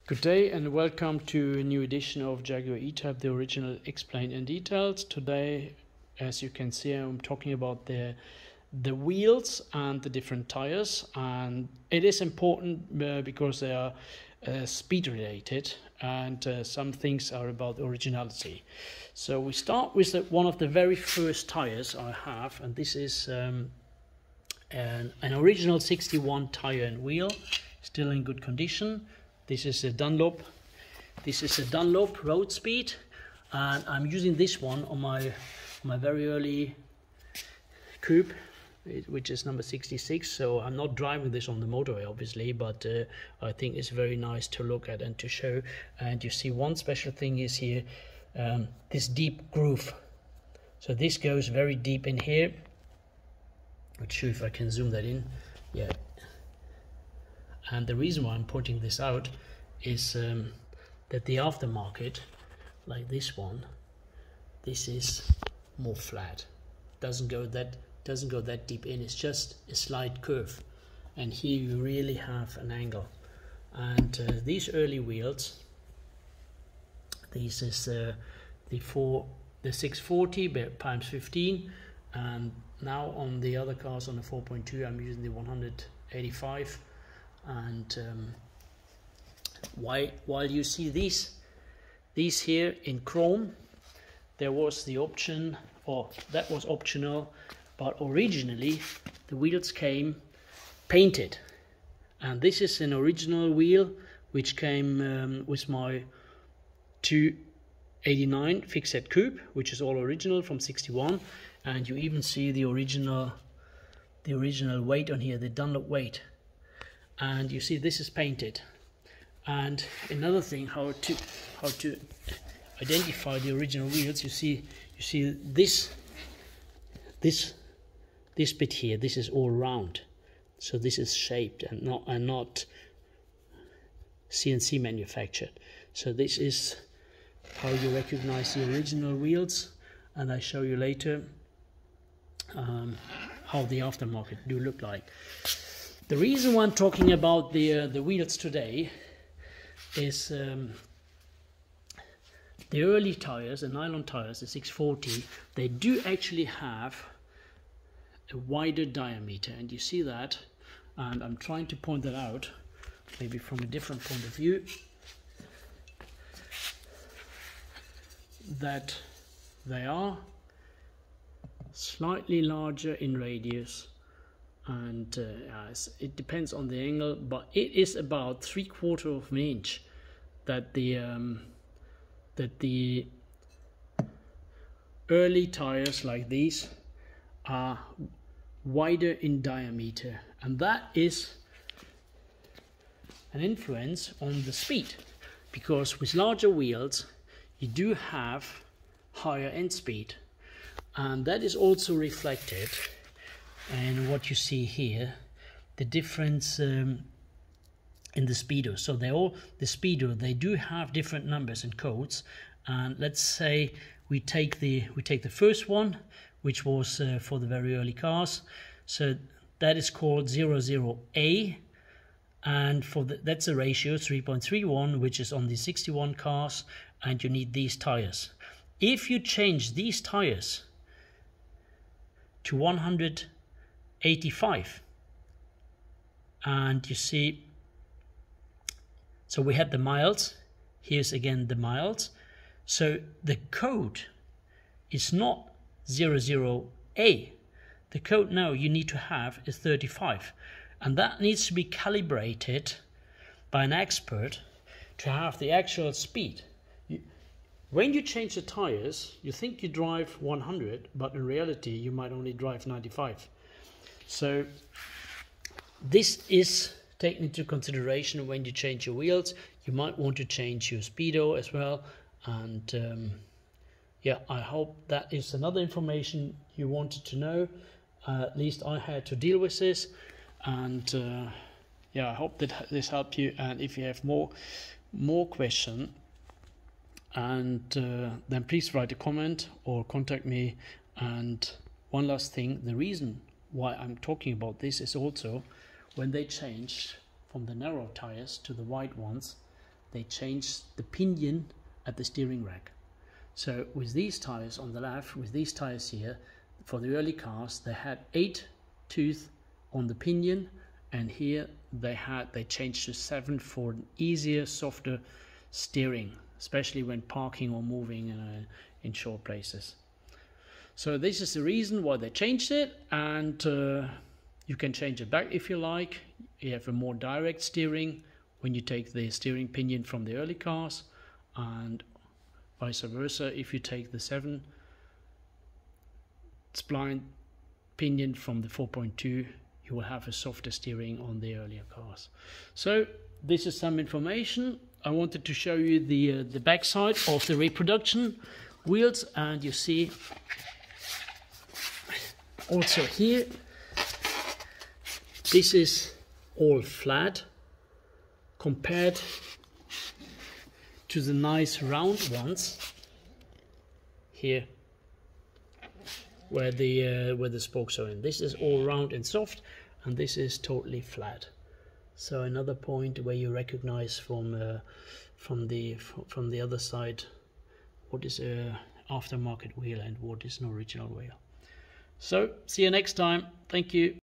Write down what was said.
Good day and welcome to a new edition of Jaguar E Type, the original explained in details. Today, as you can see, I'm talking about the wheels and the different tires, and it is important because they are speed related, and some things are about originality. So we start with one of the very first tires I have, and this is an original 61 tire and wheel, still in good condition. This is a Dunlop. This is a Dunlop road speed, and I'm using this one on my very early coupe, which is number 66. So I'm not driving this on the motorway, obviously, but I think it's very nice to look at and to show. And you see, one special thing is here, this deep groove. So this goes very deep in here. Not sure if I can zoom that in. Yeah. And the reason why I'm pointing this out is that the aftermarket, like this one, this is more flat. Doesn't go that deep in. It's just a slight curve, and here you really have an angle. And these early wheels, this is the 640 times 15, and now on the other cars on the 4.2, I'm using the 185. And while you see these here in chrome, there was the option, or that was optional, but originally the wheels came painted, and this is an original wheel which came with my 289 fixed coupe, which is all original from 61, and you even see the original weight on here, the Dunlop weight. And you see this is painted. And another thing, how to identify the original wheels, you see this bit here, this is all round, so this is shaped and not CNC manufactured. So this is how you recognize the original wheels, and I show you later how the aftermarket do look like. The reason why I'm talking about the wheels today is the early tires, the nylon tires, the 640, they do actually have a wider diameter, and you see that, and I'm trying to point that out, maybe from a different point of view, that they are slightly larger in radius. And it depends on the angle, but it is about 3/4 of an inch that the early tires like these are wider in diameter, and that is an influence on the speed, because with larger wheels you do have higher end speed, and that is also reflected. And what you see here, the difference in the speedo. So the speedo, they do have different numbers and codes. And let's say we take the first one, which was for the very early cars. So that is called 00A, and that's a ratio 3.31, which is on the 61 cars, and you need these tires. If you change these tires to 185, and you see, so we had the miles, here's again the miles, so the code is not 00A, the code now you need to have is 35, and that needs to be calibrated by an expert to have the actual speed. When you change the tires, you think you drive 100, but in reality you might only drive 95. So this is taken into consideration when you change your wheels. You might want to change your speedo as well. And yeah, I hope that is another information you wanted to know. At least I had to deal with this, and yeah, I hope that this helped you. And if you have more questions, and then please write a comment or contact me. And one last thing, the reason why I'm talking about this is also when they changed from the narrow tires to the wide ones, they changed the pinion at the steering rack. So with these tires on the left, with these tires here, for the early cars, they had 8 tooth on the pinion, and here they changed to 7 for an easier, softer steering, especially when parking or moving in short places. So this is the reason why they changed it, and you can change it back if you like. You have a more direct steering when you take the steering pinion from the early cars, and vice versa if you take the 7 spline pinion from the 4.2, you will have a softer steering on the earlier cars. So this is some information. I wanted to show you the backside of the reproduction wheels, and you see also here, this is all flat compared to the nice round ones here where the spokes are in. This is all round and soft, and this is totally flat. So another point where you recognize from the other side what is a aftermarket wheel and what is an original wheel. So see you next time. Thank you.